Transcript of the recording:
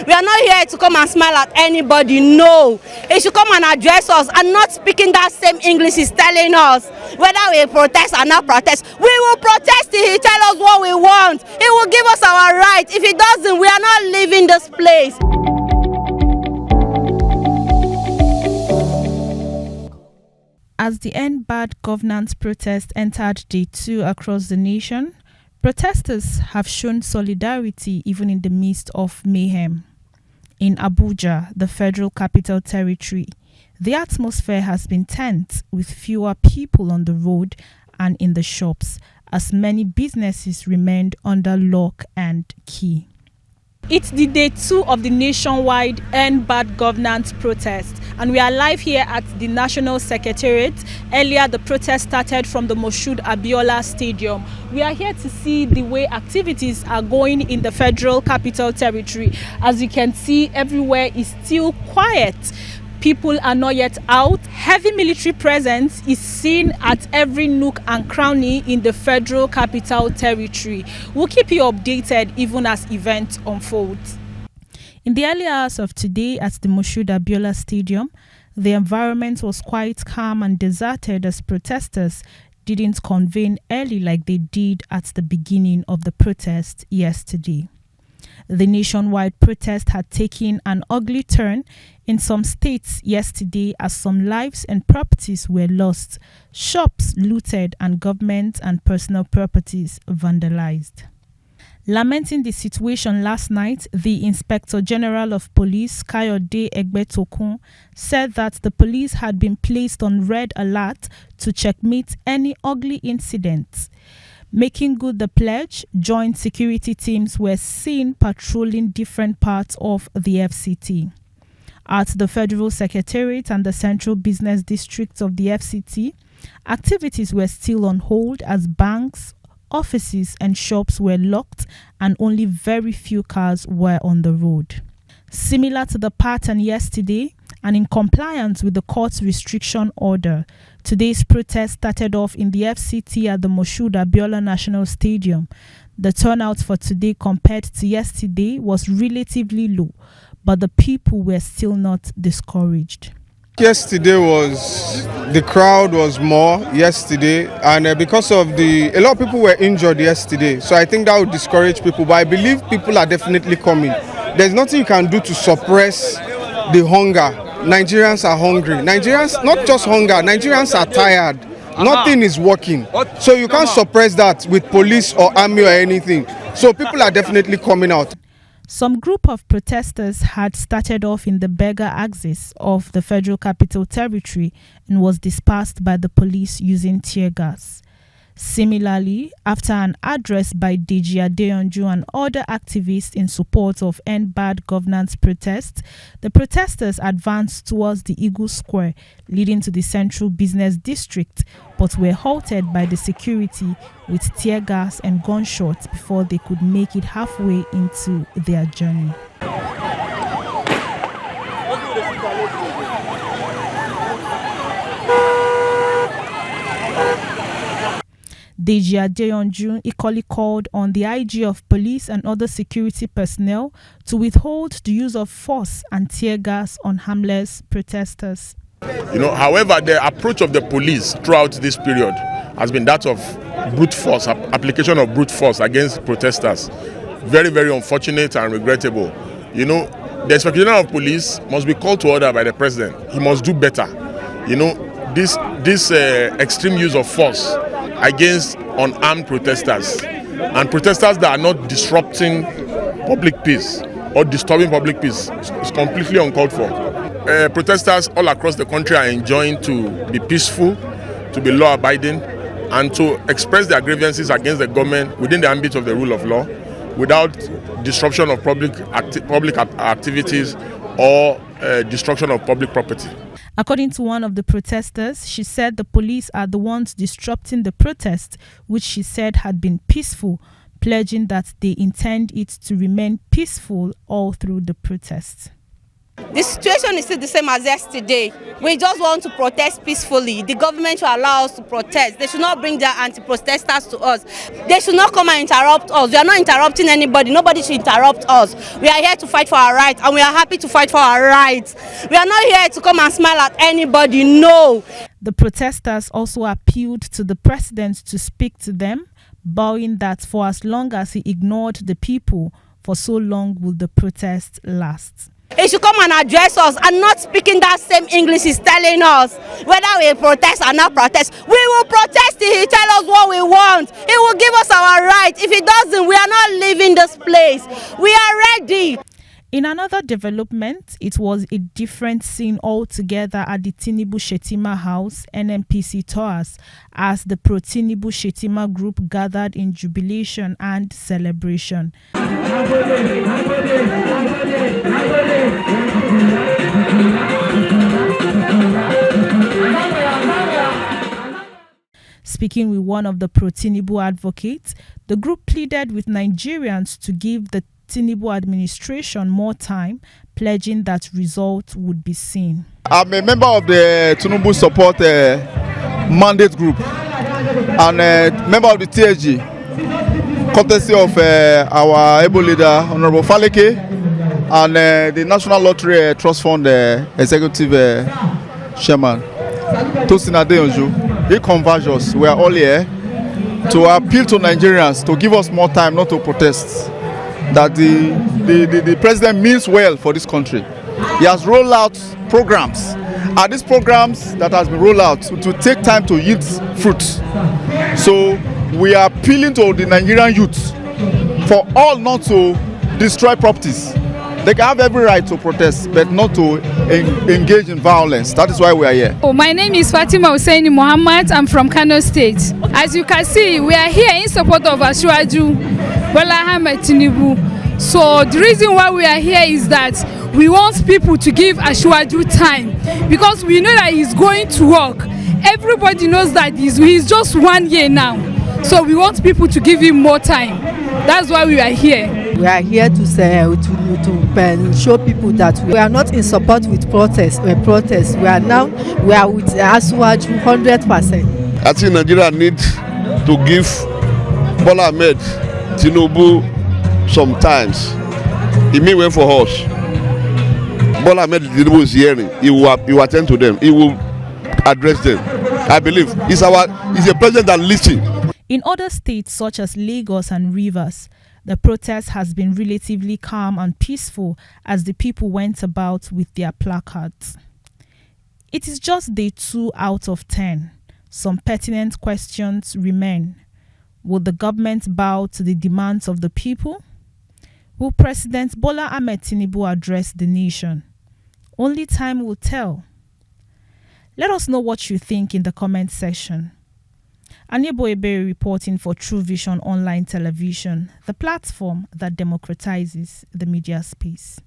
We are not here to come and smile at anybody. No, he should come and address us and not speaking that same English he's telling us. Whether we protest or not protest, we will protest till he tell us what we want. He will give us our right. If he doesn't, we are not leaving this place. As the End Bad Governance protest entered day 2 across the nation, protesters have shown solidarity even in the midst of mayhem. In Abuja, the Federal Capital Territory, the atmosphere has been tense with fewer people on the road and in the shops, as many businesses remained under lock and key. It's the day 2 of the nationwide End Bad Governance protest, and we are live here at the National Secretariat. Earlier, the protest started from the Moshood Abiola Stadium. We are here to see the way activities are going in the Federal Capital Territory. As you can see, everywhere is still quiet. People are not yet out. Heavy military presence is seen at every nook and cranny in the Federal Capital Territory. We'll keep you updated even as events unfold. In the early hours of today at the Moshood Abiola Stadium, the environment was quite calm and deserted as protesters didn't convene early like they did at the beginning of the protest yesterday. The nationwide protest had taken an ugly turn in some states yesterday as some lives and properties were lost, shops looted, and government and personal properties vandalized. Lamenting the situation last night, the Inspector General of Police, Kayode Egbetokun, said that the police had been placed on red alert to checkmate any ugly incidents. Making good the pledge, joint security teams were seen patrolling different parts of the FCT. At the Federal Secretariat and the Central Business District of the FCT, activities were still on hold as banks, offices and shops were locked and only very few cars were on the road. Similar to the pattern yesterday, and in compliance with the court's restriction order, today's protest started off in the FCT at the Moshood Abiola National Stadium. The turnout for today compared to yesterday was relatively low, but the people were still not discouraged. Yesterday the crowd was more yesterday, and because of a lot of people were injured yesterday, so I think that would discourage people, but I believe people are definitely coming. There's nothing you can do to suppress the hunger. Nigerians are hungry. Nigerians, not just hunger, Nigerians are tired. Nothing is working. So you can't suppress that with police or army or anything. So people are definitely coming out. Some group of protesters had started off in the beggar axis of the Federal Capital Territory and was dispersed by the police using tear gas. Similarly, after an address by Deji Adeyanju and other activists in support of End Bad Governance protest, the protesters advanced towards the Eagle Square, leading to the Central Business District, but were halted by the security with tear gas and gunshots before they could make it halfway into their journey. Deji Adeyanju equally called on the IG of police and other security personnel to withhold the use of force and tear gas on harmless protesters. However, the approach of the police throughout this period has been that of brute force, application of brute force against protesters. Very, very unfortunate and regrettable. The Inspector General of Police must be called to order by the President. He must do better. This extreme use of force against unarmed protesters and protesters that are not disrupting public peace or disturbing public peace is completely uncalled for. Protesters all across the country are enjoined to be peaceful, to be law-abiding, and to express their grievances against the government within the ambit of the rule of law without disruption of public activities or destruction of public property. According to one of the protesters, she said the police are the ones disrupting the protest, which she said had been peaceful, pledging that they intend it to remain peaceful all through the protest. The situation is still the same as yesterday. We just want to protest peacefully. The government should allow us to protest. They should not bring their anti-protesters to us. They should not come and interrupt us. We are not interrupting anybody. Nobody should interrupt us. We are here to fight for our rights, and we are happy to fight for our rights. We are not here to come and smile at anybody. No. The protesters also appealed to the president to speak to them, vowing that for as long as he ignored the people, for so long will the protest last. He should come and address us and not speaking that same English he's telling us. Whether we protest or not protest, we will protest till he tells us what we want. He will give us our right. If he doesn't, we are not leaving this place. We are ready. In another development, it was a different scene altogether at the Tinubu Shetima House, NNPC Towers, as the pro-Tinubu Shetima group gathered in jubilation and celebration. Speaking with one of the pro-Tinubu advocates, the group pleaded with Nigerians to give the Tinubu administration more time, pledging that results would be seen. I'm a member of the Tinubu support mandate group and member of the TSG, courtesy of our able leader, Honorable Faleke, and the National Lottery Trust Fund executive chairman, Tosin Adeyanju. He converged us. We are all here to appeal to Nigerians to give us more time, not to protest. That the president means well for this country. He has rolled out programs, and these programs that has been rolled out to take time to yield fruit. So we are appealing to the Nigerian youth for all not to destroy properties. They can have every right to protest, but not to engage in violence. That is why we are here. Oh, my name is Fatima Hussein Mohammed. I'm from Kano State. As you can see, we are here in support of Asiwaju Bola Ahmed Tinubu. So the reason why we are here is that we want people to give Asiwaju time, because we know that he's going to work. Everybody knows that he's just 1 year now. So we want people to give him more time. That's why we are here. We are here to show people that we are not in support with protest. We are with Asiwaju 100%. I think Nigeria needs to give Bola Ahmed Tinubu sometimes. He may wait for us. Bola Ahmed Tinubu is hearing. He will attend to them. He will address them. I believe he's a president that listens. In other states such as Lagos and Rivers, the protest has been relatively calm and peaceful as the people went about with their placards. It is just day 2 out of 10. Some pertinent questions remain. Will the government bow to the demands of the people? Will President Bola Ahmed Tinubu address the nation? Only time will tell. Let us know what you think in the comment section. Anyebo Ebere reporting for True Vision Online Television, the platform that democratizes the media space.